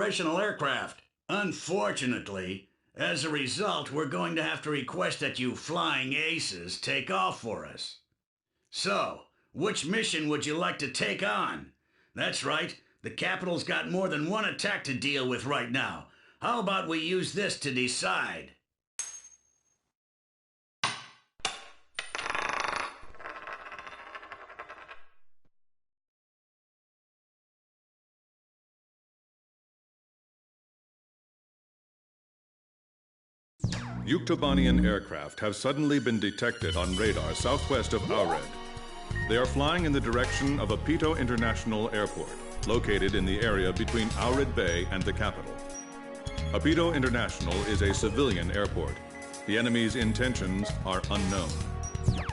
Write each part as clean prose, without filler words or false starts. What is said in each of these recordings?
operational aircraft. Unfortunately, as a result, we're going to have to request that you flying aces take off for us. So, which mission would you like to take on? That's right, the capital's got more than one attack to deal with right now. How about we use this to decide? Yuktobanian aircraft have suddenly been detected on radar southwest of Aured. They are flying in the direction of Apito International Airport, located in the area between Aured Bay and the capital. Apito International is a civilian airport. The enemy's intentions are unknown.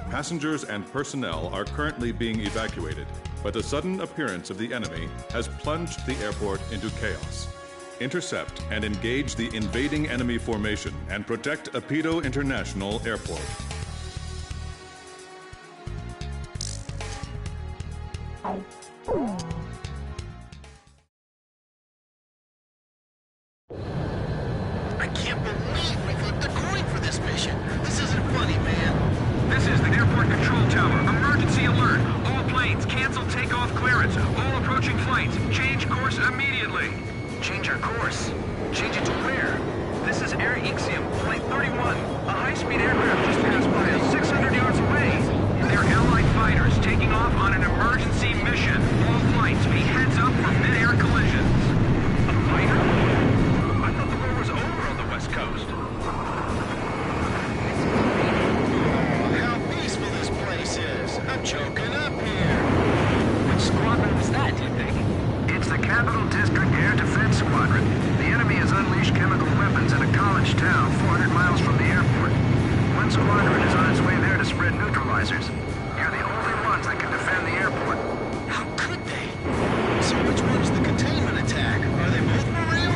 Passengers and personnel are currently being evacuated, but the sudden appearance of the enemy has plunged the airport into chaos. Intercept and engage the invading enemy formation and protect Apito International Airport. I can't believe we flipped a coin for this mission. This isn't funny, man. This is the airport control tower. Emergency alert. All planes, cancel takeoff clearance. All approaching flights, change course immediately. Change our course. Change it to where? This is Air Ixiom, Flight 31. A high-speed aircraft just passed by us 600 yards away. They're Allied fighters taking off on an emergency mission. All flights be heads up for mid-air collisions. A fighter? I thought the war was over on the West Coast. How peaceful this place is. I'm choking up here. Which squadron was that, do you think? It's the Capital District Air Defense Squadron. The enemy has unleashed chemical weapons in a college town 400 miles from the airport. One squadron is on its way there to spread neutralizers. You're the only ones that can defend the airport. How could they? So which one's the containment attack? Are they both for real?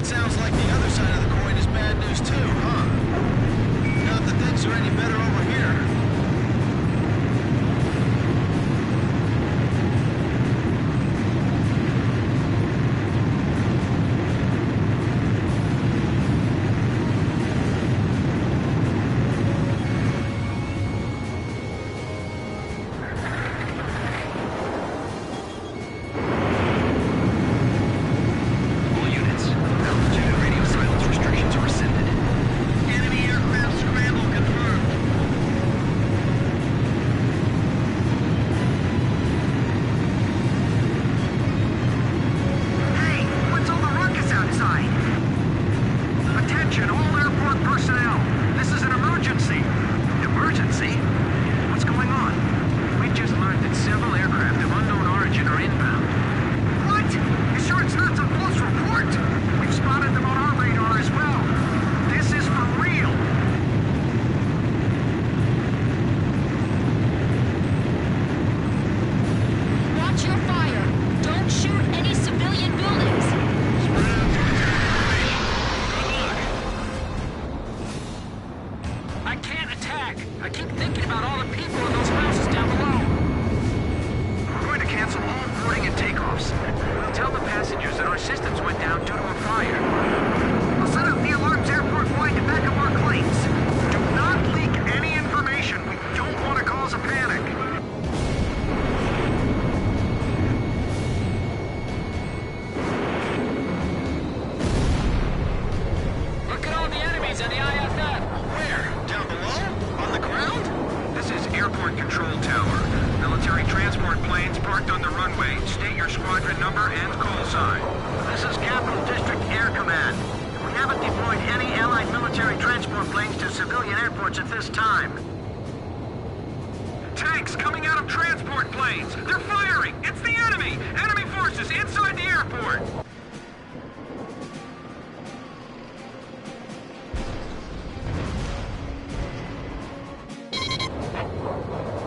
It sounds like the other side of the coin is bad news too, huh? Not that things are any better over here. I keep thinking about all the people in those houses down below. We're going to cancel all boarding and takeoffs. We'll tell the passengers that our systems went down due to a fire. I'll set up the alarms airport-wide to back up our claims. Do not leak any information. We don't want to cause a panic. Look at all the enemies on the IFF. Where? Down below? On the ground? This is Airport Control Tower. Military transport planes parked on the runway. State your squadron number and call sign. This is Capital District Air Command. We haven't deployed any Allied military transport planes to civilian airports at this time. Tanks coming out of transport planes! They're firing! It's the enemy! Enemy forces inside the airport!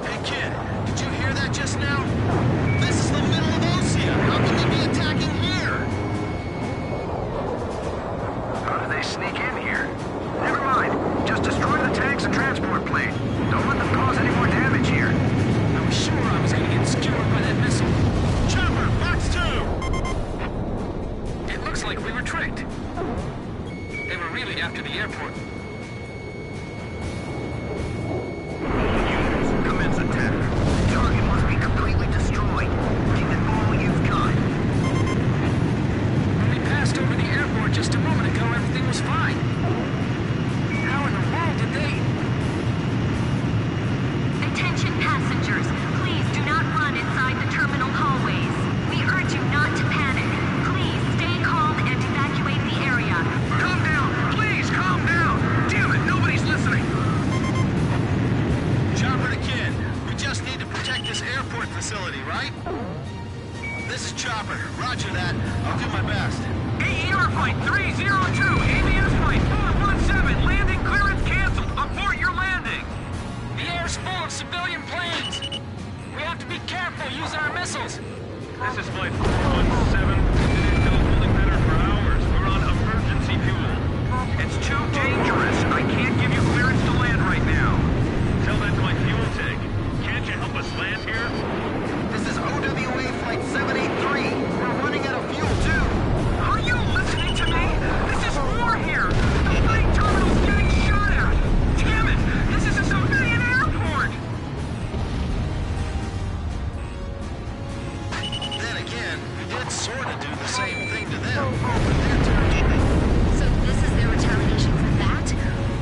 Hey kid, did you hear that just now? This is the middle of Osea. How can they be attacking here? How did they sneak in here? Never mind. Just destroy the tanks and transport plane. Don't let them cause any more damage here. I was sure I was gonna get skewered by that missile. after the airport. Commence attack. Target must be completely destroyed. Give it all you've got. When we passed over the airport just a moment ago, everything was fine. How in the world did they... Attention passengers, please do not run inside the terminal hallways. We urge you not to panic. Please stay calm and evacuate the area. Calm down! Please, calm down! Damn it, nobody's listening! Chopper to Kid. We just need to protect this airport facility, right? This is Chopper. Roger that. I'll do my best. AER Flight 302, ABS Flight 417, landing clearance canceled. Abort your landing. The air's full of civilian planes. We have to be careful, use our missiles. This is Flight 417. We've been in holding pattern for hours. We're on emergency fuel. It's too dangerous. I can't give you clearance to land right now. Tell that to my fuel tank. Can't you help us land here? This is OWA Flight 783. We're running out of fuel, too. Are you listening to me? This is war here. The flight terminal's getting shot at. Damn it, this is a civilian airport. Then again, we did sort of do the same thing to them. Their turn. So this is their retaliation for that?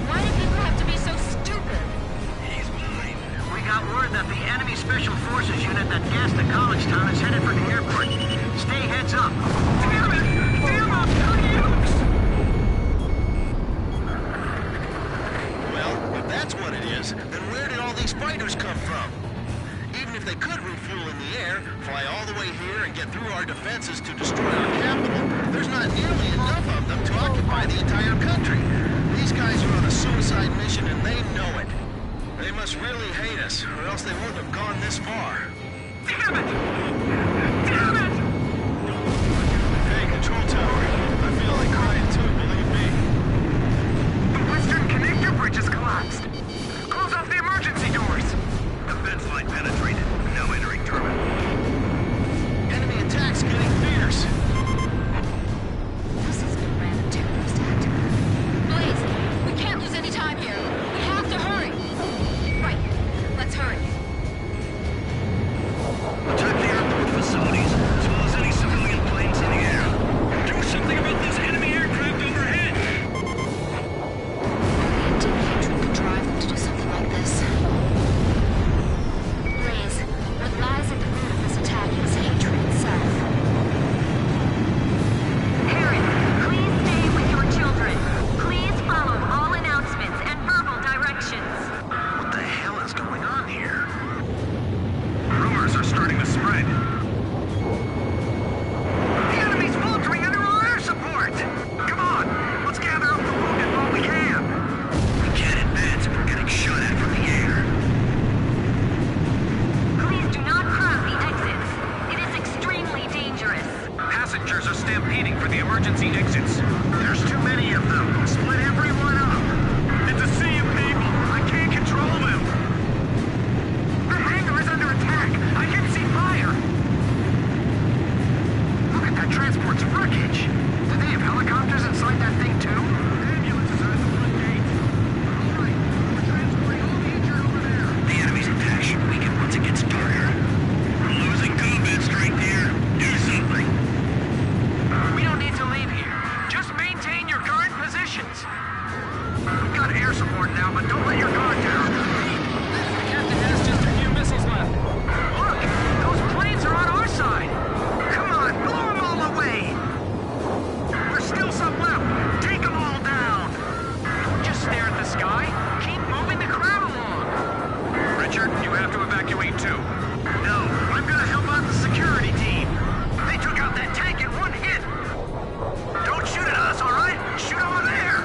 Why do people have to be so stupid? He's mine. We got word that the enemy Special Forces unit that gassed the college town is headed for the airport. Stay heads up. Damn it! Damn up, idiots! Well, if that's what it is, then where did all these fighters come from? Even if they could refuel in the air, fly all the way here and get through our defenses to destroy our capital, there's not nearly enough of them to occupy the entire country. These guys are on a suicide mission and they know it. They must really hate us, or else they wouldn't have gone this far. Damn it! Damn it! Hey, Control Tower. I feel like crying too, believe me. The Western Connector Bridge has collapsed. Close off the emergency doors. The fence line penetrated. No entering terminal. Enemy attacks getting fierce. This has been a random terrorist act. Blaze, we can't lose any time here. We have to hurry. Right, let's hurry. Attack the airport facilities, as well as any civilian planes in the air. Do something about this enemy aircraft overhead! Only a deep hatred could drive them to do something like this. Blaze, what lies at the root of this attack is hatred itself. Parents, please stay with your children. Please follow all announcements and verbal directions. What the hell is going on here? Rumors are starting to spread. The enemy's faltering under our air support! Come on, let's gather up the wounded while we can. We can't advance if we're getting shot at from the air. Please do not crowd the exits. It is extremely dangerous. Passengers are stampeding for the emergency exits. There's too many of them. Split everyone up. It's a sea of people. I can't control them. The hangar is under attack. I can see fire. Look at that transport's wreckage. Do they have helicopters inside that thing too? Ambulances are at the front gate. All right, we're transporting all the injured over there. The enemy's attack should weaken once it gets darker. We're losing combat strength here. Do something. We don't need to leave here. Just maintain your current positions. We've got air support now, but don't let your guard down. The captain has just a few missiles left. Look! Those planes are on our side! Come on, blow them all away. There's still some left. Take them all down. Don't just stare at the sky. Keep moving the crowd along. Richard, you have to evacuate too. No, I'm gonna help out the security team. They took out that tank in one hit. Don't shoot at us, all right? Shoot over there.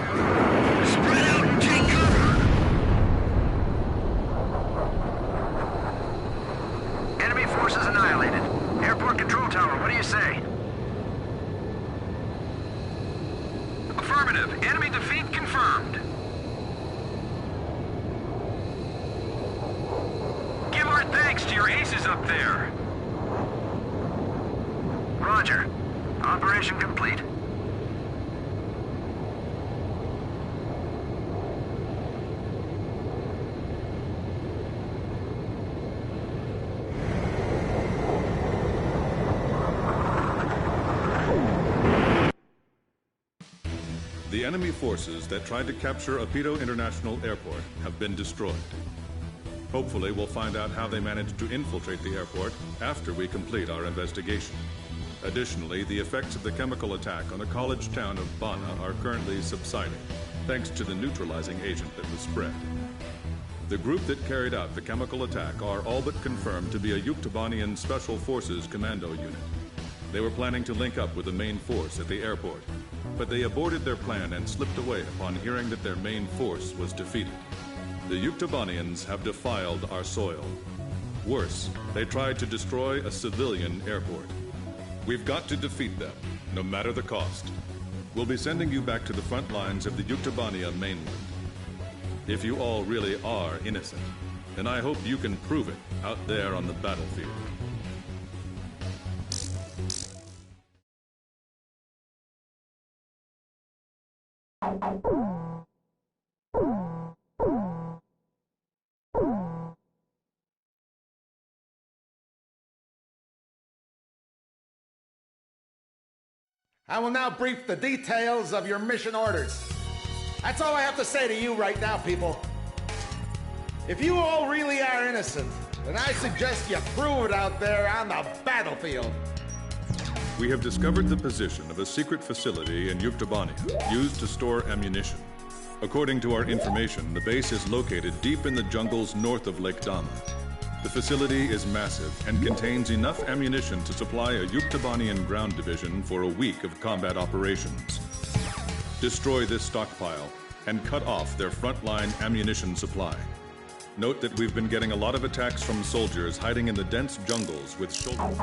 Spread out and take cover. Enemy forces annihilated. Airport control tower, what do you say? Affirmative. Enemy defeat confirmed. Give our thanks to your aces up there. Roger. Operation complete. The enemy forces that tried to capture Apito International Airport have been destroyed. Hopefully, we'll find out how they managed to infiltrate the airport after we complete our investigation. Additionally, the effects of the chemical attack on the college town of Bana are currently subsiding, thanks to the neutralizing agent that was spread. The group that carried out the chemical attack are all but confirmed to be a Yuktobanian Special Forces commando unit. They were planning to link up with the main force at the airport, but they aborted their plan and slipped away upon hearing that their main force was defeated. The Yuktobanians have defiled our soil. Worse, they tried to destroy a civilian airport. We've got to defeat them, no matter the cost. We'll be sending you back to the front lines of the Yuktobania mainland. If you all really are innocent, then I hope you can prove it out there on the battlefield. I will now brief the details of your mission orders. That's all I have to say to you right now, people. If you all really are innocent, then I suggest you prove it out there on the battlefield. We have discovered the position of a secret facility in Yuktobania used to store ammunition. According to our information, the base is located deep in the jungles north of Lake Dama. The facility is massive and contains enough ammunition to supply a Yuktobanian ground division for a week of combat operations. Destroy this stockpile and cut off their frontline ammunition supply. Note that we've been getting a lot of attacks from soldiers hiding in the dense jungles with shoulders.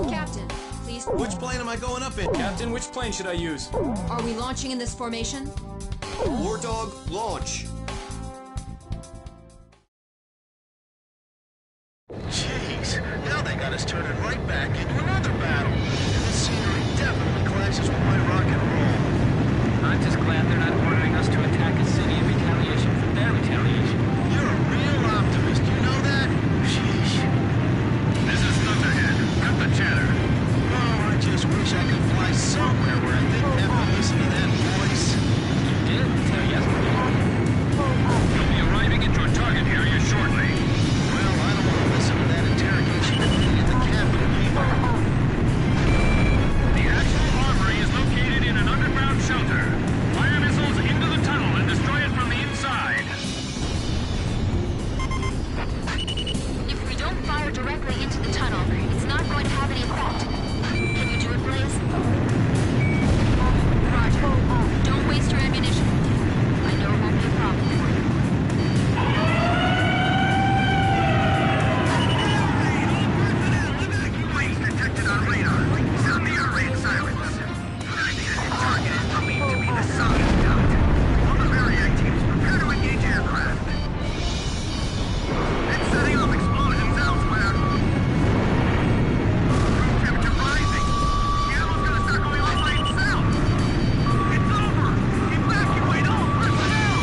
Captain, please. Which plane am I going up in? Captain, which plane should I use? Are we launching in this formation? War Dog, launch. Jeez, now they got us turning right back into another battle. And this scenery definitely clashes with my rock and roll. I'm just glad they're not ordering us to attack a city in retaliation for their retaliation. You're a real optimist, you know that? Sheesh. This is Thunderhead. Cut the chatter. Oh, I just wish I could fly somewhere where I didn't have to listen to that voice. You did until yesterday. You'll be arriving at your target area shortly. Well, I don't want to listen to that interrogation machine in the cabin either. The actual armory is located in an underground shelter. Fire missiles into the tunnel and destroy it from the inside. If we don't fire directly into the tunnel, it's not going to have any effect. Can you do it, Blaze? Roger. Don't waste your ammunition. I know it won't be a problem for you. Evacuation detected on radar. Sound the air raid silence. Target is believed to be the Science Dot. All the variac teams prepare to engage aircraft. It's setting off explosions elsewhere. Room temperature rising. The animal's gonna start going off by itself. It's over. Evacuate all personnel.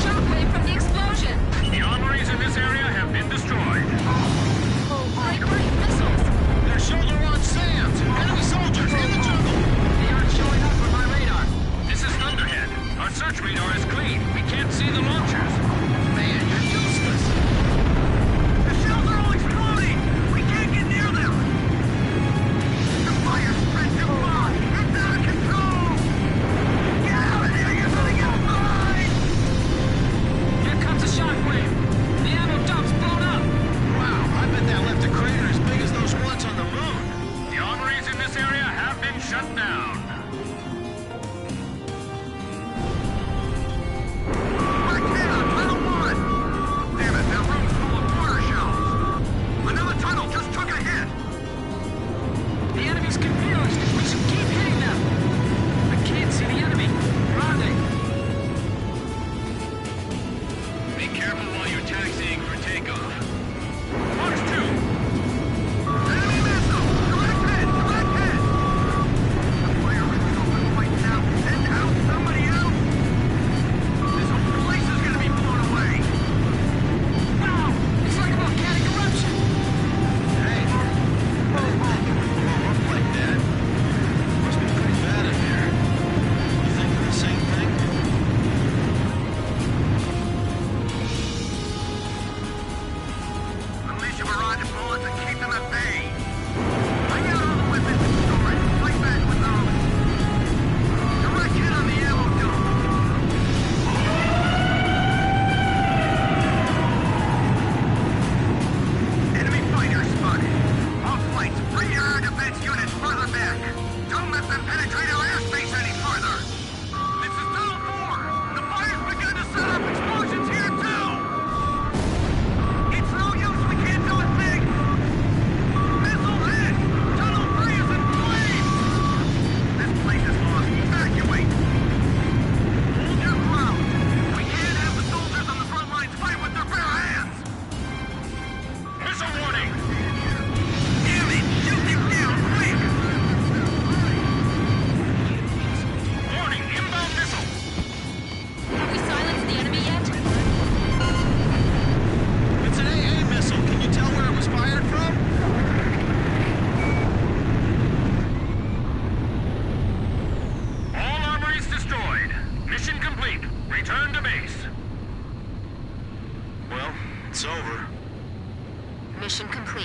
Shockwave from the explosion! The armories in this area have been destroyed. Great missiles! They're shoulder-on SAMs! Enemy soldiers in the jungle! They aren't showing up on my radar. This is Thunderhead. Our search radar is clean. We can't see the launchers. Man, you're too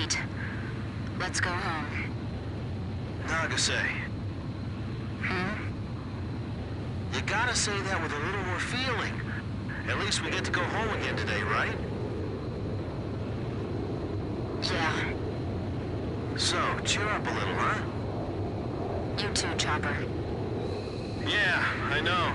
Wait. Let's go home. Nagase. You gotta say that with a little more feeling. At least we get to go home again today, right? Yeah. So, cheer up a little, huh? You too, Chopper. Yeah, I know.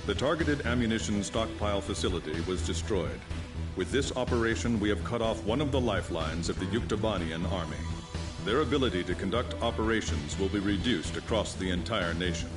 The targeted ammunition stockpile facility was destroyed. With this operation, we have cut off one of the lifelines of the Yuktobanian army. Their ability to conduct operations will be reduced across the entire nation.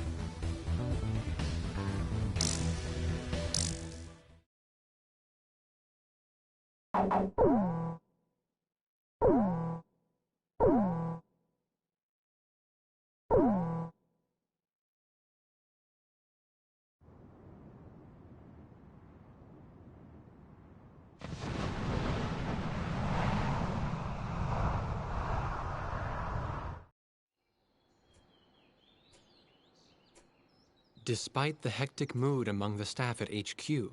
Despite the hectic mood among the staff at HQ,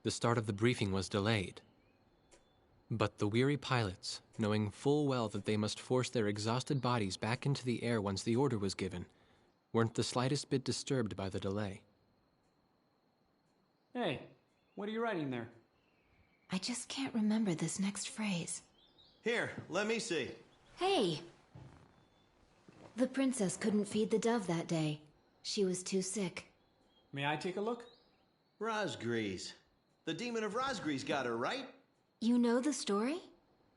the start of the briefing was delayed. But the weary pilots, knowing full well that they must force their exhausted bodies back into the air once the order was given, weren't the slightest bit disturbed by the delay. Hey, what are you writing there? I just can't remember this next phrase. Here, let me see. Hey! The princess couldn't feed the dove that day. She was too sick. May I take a look? Rosgrees. The demon of Rosgrees got her, right? You know the story?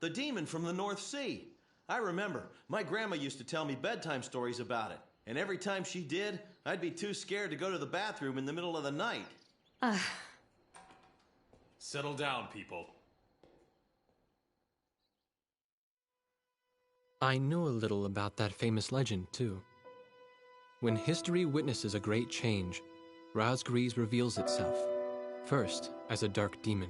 The demon from the North Sea. I remember. My grandma used to tell me bedtime stories about it. And every time she did, I'd be too scared to go to the bathroom in the middle of the night. Settle down, people. I knew a little about that famous legend, too. When history witnesses a great change, Rosgrees reveals itself, first as a dark demon.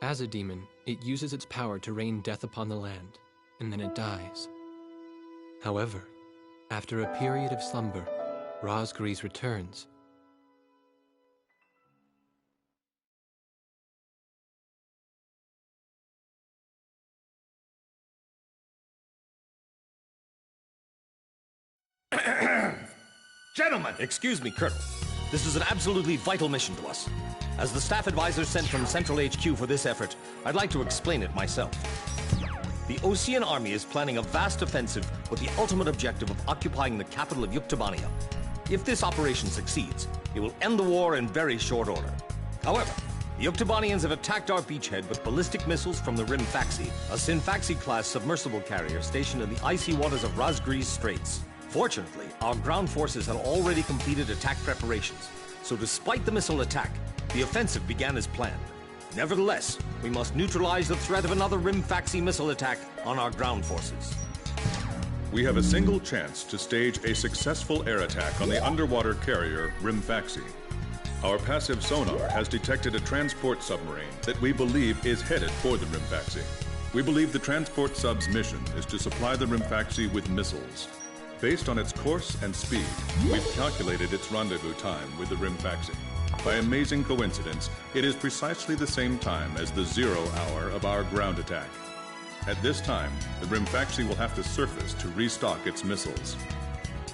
As a demon, it uses its power to rain death upon the land, and then it dies. However, after a period of slumber, Rosgrees returns. Gentlemen! Excuse me, Colonel. This is an absolutely vital mission to us. As the staff advisor sent from Central HQ for this effort, I'd like to explain it myself. The Osean army is planning a vast offensive with the ultimate objective of occupying the capital of Yuktobania. If this operation succeeds, it will end the war in very short order. However, the Yuktobanians have attacked our beachhead with ballistic missiles from the Rimfaxi, a Sinfaxi-class submersible carrier stationed in the icy waters of Rosgrees Straits. Fortunately, our ground forces had already completed attack preparations, so despite the missile attack, the offensive began as planned. Nevertheless, we must neutralize the threat of another Rimfaxi missile attack on our ground forces. We have a single chance to stage a successful air attack on the underwater carrier Rimfaxi. Our passive sonar has detected a transport submarine that we believe is headed for the Rimfaxi. We believe the transport sub's mission is to supply the Rimfaxi with missiles. Based on its course and speed, we've calculated its rendezvous time with the Rimfaxi. By amazing coincidence, it is precisely the same time as the 0 hour of our ground attack. At this time, the Rimfaxi will have to surface to restock its missiles.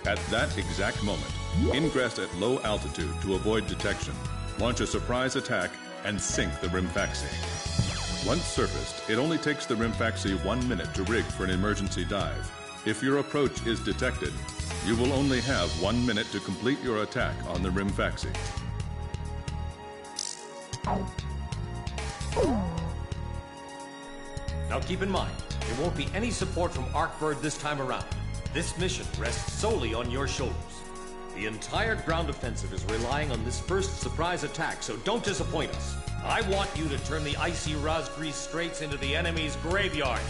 At that exact moment, ingress at low altitude to avoid detection, launch a surprise attack, and sink the Rimfaxi. Once surfaced, it only takes the Rimfaxi 1 minute to rig for an emergency dive. If your approach is detected, you will only have 1 minute to complete your attack on the Rimfaxi. Now keep in mind, there won't be any support from Arkbird this time around. This mission rests solely on your shoulders. The entire ground offensive is relying on this first surprise attack, so don't disappoint us. I want you to turn the icy Rosgrees Straits into the enemy's graveyard.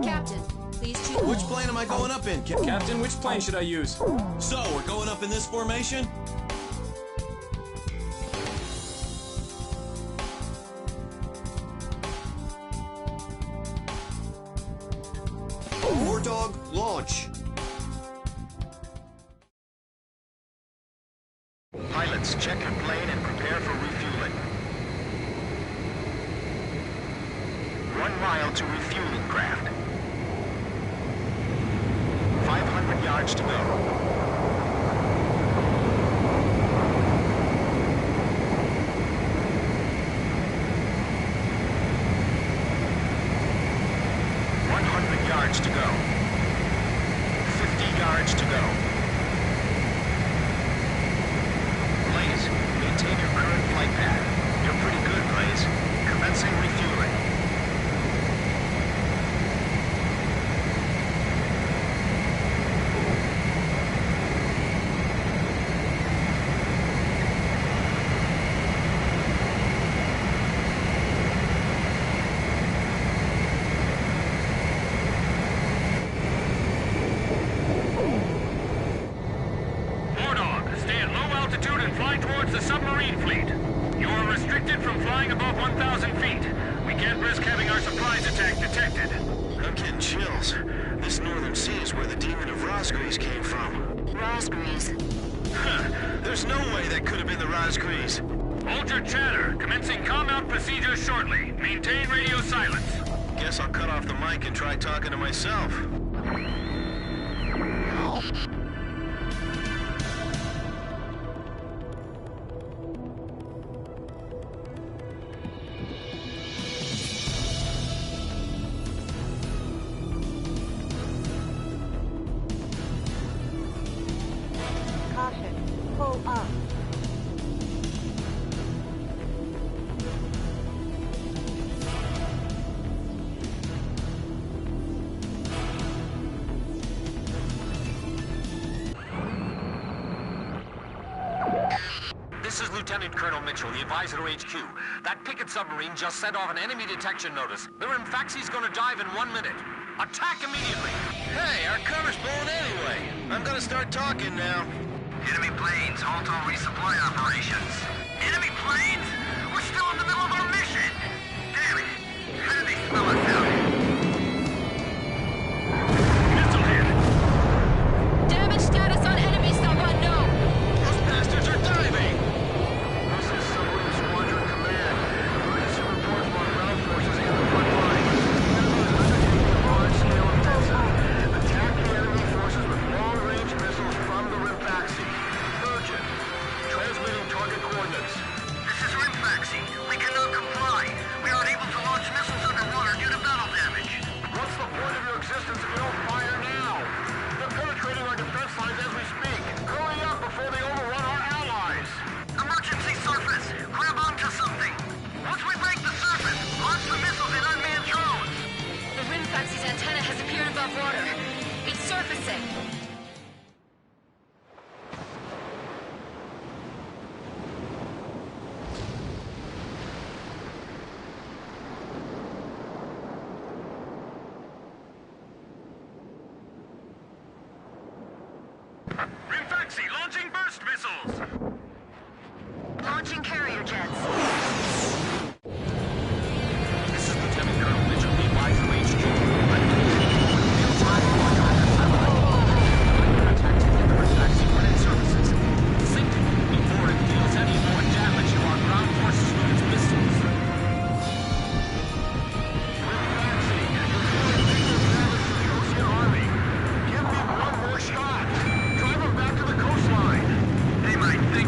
Captain, please choose. Which plane am I going up in? Captain, which plane should I use? So, we're going up in this formation? War Dog, launch. Pilots, check your plane and prepare for refueling. 1 mile to refueling craft. 500 yards to go. Yards to go. 50 yards to go. Blaze, maintain your current flight path. You're pretty good, Blaze. Commencing refueling. The submarine fleet. You are restricted from flying above 1,000 feet. We can't risk having our surprise attack detected. I'm getting chills. This northern sea is where the demon of Rosgrees came from. Rosgrees. Huh. There's no way that could have been the Rosgrees. Hold your chatter. Commencing comm-out procedures shortly. Maintain radio silence. Guess I'll cut off the mic and try talking to myself. Pull up. This is Lieutenant Colonel Mitchell, the advisor to HQ. That picket submarine just sent off an enemy detection notice. The Rimfaxi's gonna dive in 1 minute. Attack immediately! Hey, our cover's blown anyway. I'm gonna start talking now. Enemy planes, halt all resupply operations. Enemy planes? We're still in the middle of our mission! Damn it! How did they smell us out? Missile hit! Damage status on enemy sub unknown. Those bastards are diving! This is Submarine Squadron Command. Emergency report from ground forces in the front line. Enemy is undertaking a large-scale offensive. Attack the enemy forces with long-range missiles from the Rimfaxi. Urgent. Transmitting target coordinates. This is Rimfaxi. We cannot comply. We are unable to launch missiles underwater due to battle damage. What's the point of your existence if you don't fire now? They're penetrating our defense lines as we speak. Hurry up before they overrun our allies. Emergency surface. Grab onto something. Once we break the surface, launch the missiles in unmanned drones. The Rimfaxi's antenna has appeared above water. It's surfacing. Rimfaxi launching burst missiles! Launching carrier jets. This is Lieutenant Colonel Mitchell, the advisor to HQ. Attack to the Rimfaxi when it surfaces. Sink it before it deals any more damage to our ground forces with its missiles. Rimfaxi, you're doing major damage to the Ocean Army. Give me one more shot. Drive them back to the coastline. They might think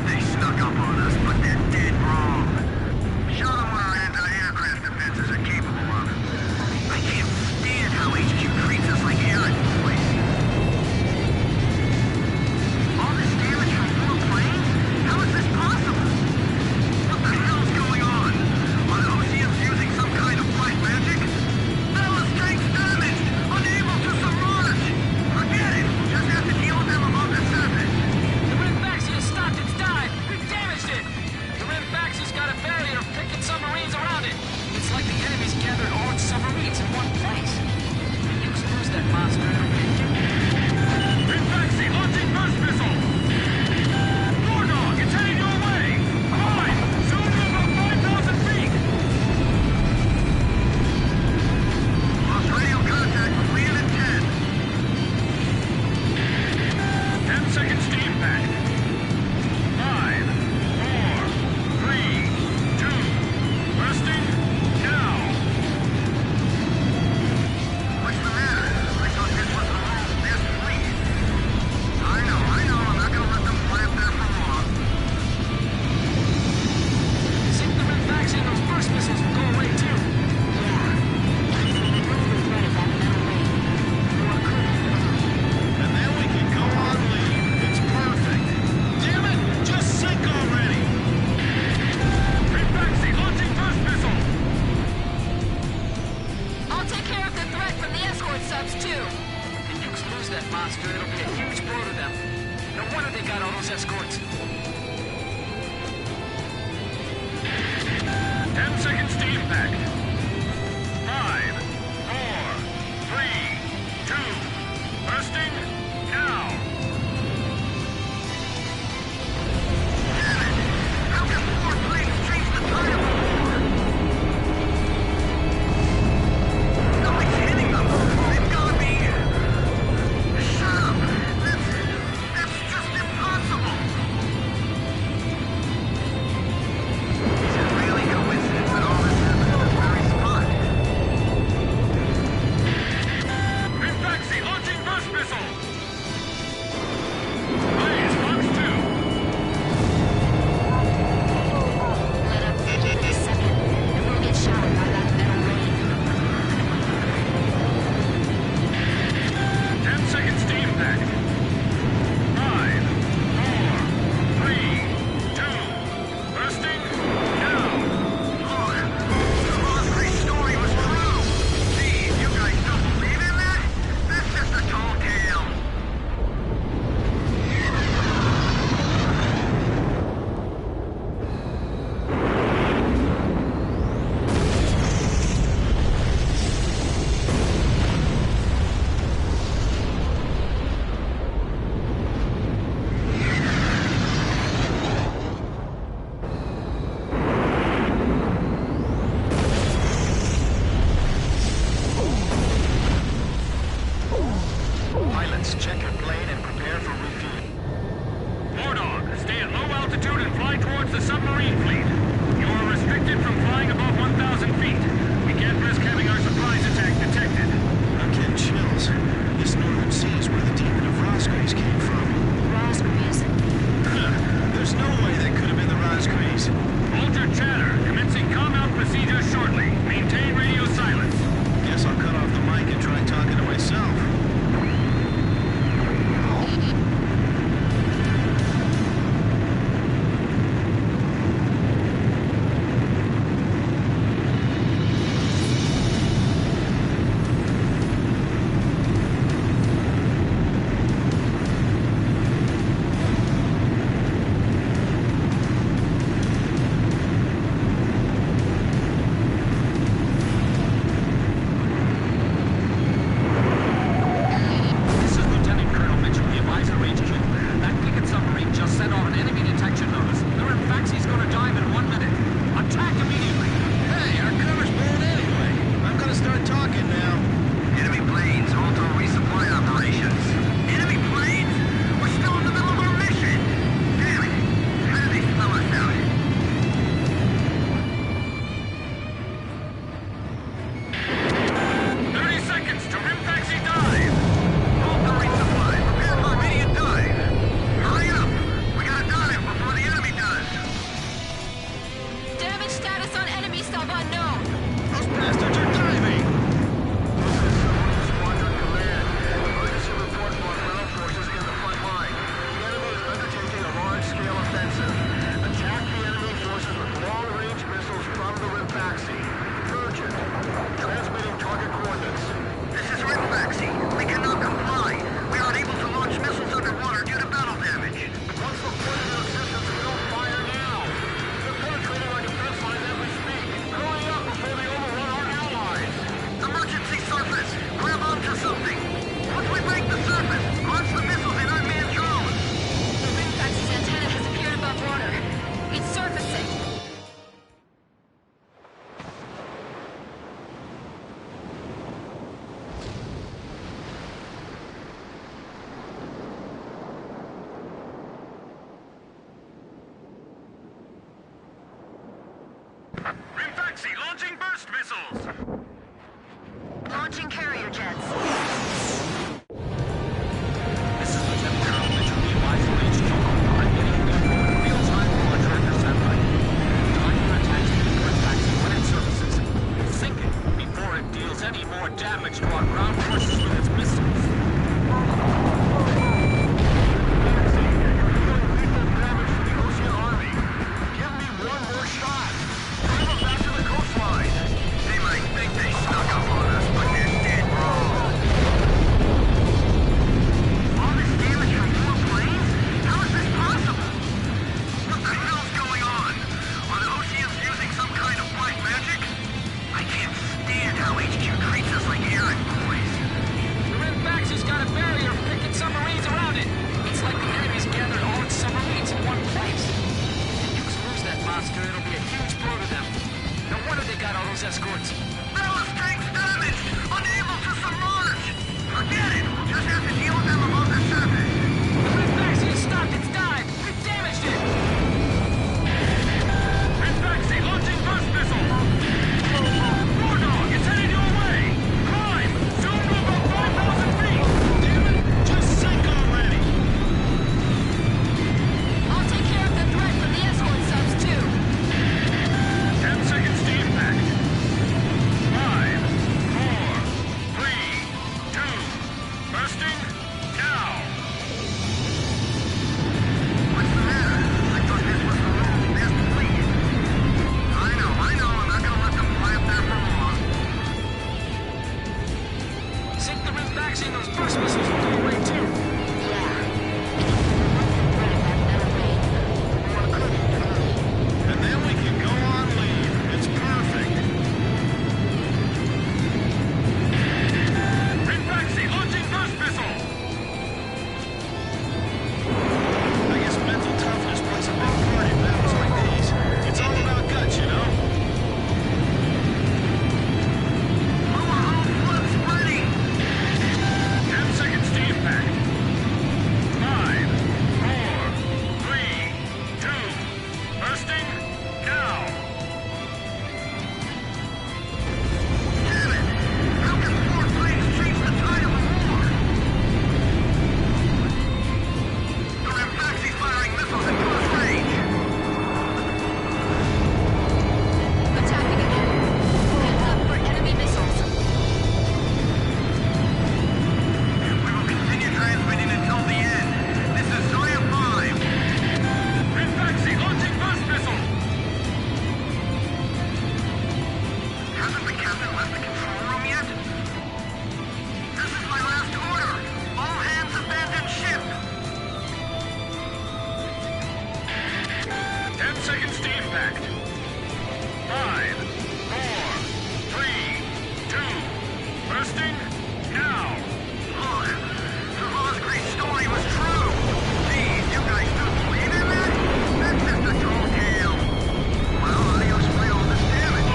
lose that monster, it'll be a huge blow to them. No wonder they got all those escorts. 10 seconds to impact. 5, 4, 3, 2, bursting, now. How can 4 planes change the time? Nothing's hitting them. They've got to be... Shut up. That's just impossible. Is it really coincidence that all this happened at this very spot? Rimfaxi launching burst missile. Blaze, Fox 2. Let up for just a second, and we'll get showered by that metal rain. 10 seconds to impact. 5, 4, 3, 2, bursting, now. Look, the Rosary story was true. Geez, you guys don't believe in that? That's just a tall tale. Pilots, check your plane and prepare for refueling. Wardog, stay at low altitude and fly towards the submarine fleet. You are restricted from flying above 1,000 feet. We can't risk having our surprise attack detected. I'm getting chills. This northern sea is where the demon of Rosgreaves came from. Rosgreaves. There's no way that could have been the Rosgreaves. Hold your chatter. Commencing com-out procedures shortly. Maintain radio silence. Guess I'll cut off the mic and try talking to myself. This is Lieutenant Colonel Mitchell, the advisor HQ. That picket submarine just sent off an enemy detection notice. The Rimfaxi's gonna dive in 1 minute. Attack immediately. Hey, our cover's blown anyway. I'm gonna start talking now. Enemy planes, halt all resupply operations. Enemy planes? We're still in the middle of our mission. Damn it. How did they smell us out? 30 seconds to Rimfaxi dive. Halt the resupply. Prepare for immediate dive. Hurry up. We gotta dive before the enemy does. Damage status on enemy sub unknown. Those bastards are diving. Squadron Command. Emergency report from our ground forces in the front line. The enemy is undertaking a large-scale offensive. Attack the enemy forces with long-range missiles from the Rimfaxi. Urgent. Transmitting target coordinates. This is Rimfaxi. We cannot comply. We aren't able to launch missiles underwater due to battle damage. What's the point of your existence if we don't fire now? They're penetrating our defense lines as we speak. Hurry up before they overrun our allies. Emergency surface. Grab onto something. Once we break the surface, launch the missiles in unmanned drones. The Rimfaxi's antenna has appeared above water. It's surfacing. Rimfaxi launching burst missiles. Launching carrier jets. This is Lieutenant Colonel Mitchell, the advisor HQ. I'm getting a real-time launch tracker satellite. Time for attack to the Rimfaxi when it surfaces. Sink it before it deals any more damage to our ground forces with its missiles. Lethal damage to the Ocean Army. Give me one more shot. Drive them back to the coastline. They might think they snuck up on us, but they're dead wrong. think the Rimfaxi and those burst missiles will go away too. And then we can go on leave. It's perfect. Rimfaxi launching burst missile! I guess mental toughness plays a big part in battles like these. It's all about guts, you know? Lower hull flip spreading! 10 seconds to impact. 5, 4, 3, 2, bursting, now! Damn it! How can 4 planes change the tide of a war? The Rimfaxi's firing missiles at close range! Attacking again. Heads up for enemy missiles. We will continue transmitting until the end. This is Zoya 5. Rimfaxi launching burst missile! Hasn't the captain left the control room yet? This is my last order. All hands abandon ship. 10 seconds to impact. 5, 4, 3, 2, bursting, now! Look, the Rosgrease story was true. Geez, you guys still believe in that? That's just a tall tale. Well, how do you explain all this damage?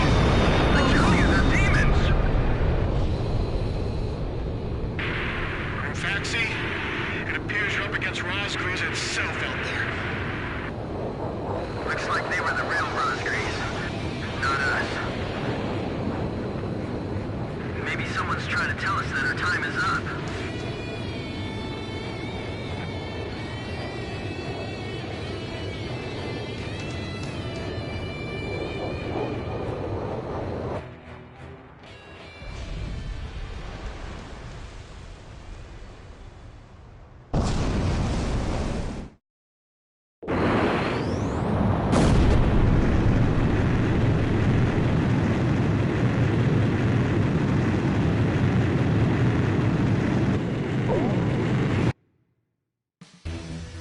I tell you, they're demons. Rimfaxi, it appears you're up against Rosgrease itself out there. Looks like they were the real Rosgrease, not us. Maybe someone's trying to tell us that our time is up.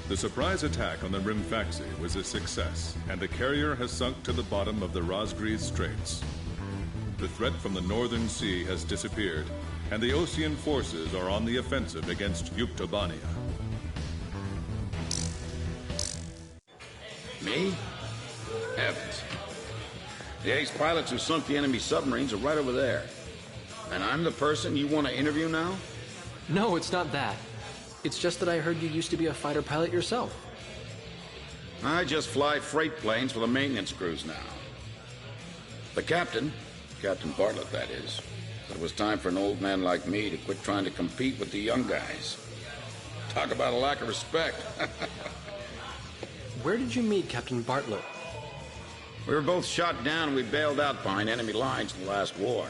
The surprise attack on the Rimfaxi was a success, and the carrier has sunk to the bottom of the Rosgrease Straits. The threat from the northern sea has disappeared, and the Osean forces are on the offensive against Yuktobania. Me? Heavens. The ace pilots who sunk the enemy submarines are right over there. And I'm the person you want to interview now? No, it's not that. It's just that I heard you used to be a fighter pilot yourself. I just fly freight planes for the maintenance crews now. The captain, Captain Bartlett that is, said it was time for an old man like me to quit trying to compete with the young guys. Talk about a lack of respect. Where did you meet Captain Bartlett? We were both shot down and we bailed out behind enemy lines in the last war.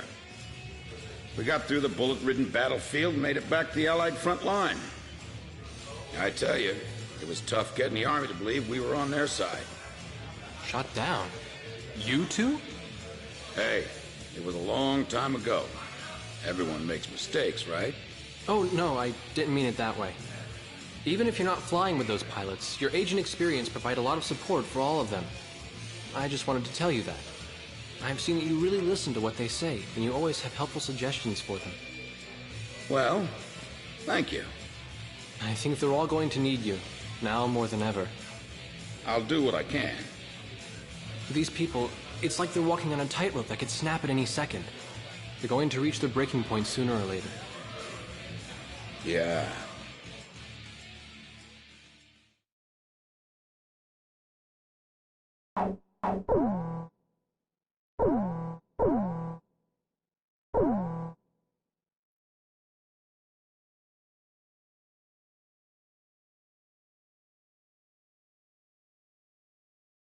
We got through the bullet-ridden battlefield and made it back to the Allied front line. I tell you, it was tough getting the Army to believe we were on their side. Shot down? You two? Hey, it was a long time ago. Everyone makes mistakes, right? Oh, no, I didn't mean it that way. Even if you're not flying with those pilots, your age and experience provide a lot of support for all of them. I just wanted to tell you that. I've seen that you really listen to what they say, and you always have helpful suggestions for them. Well, thank you. I think they're all going to need you, now more than ever. I'll do what I can. These people, it's like they're walking on a tightrope that could snap at any second. They're going to reach their breaking point sooner or later. Yeah.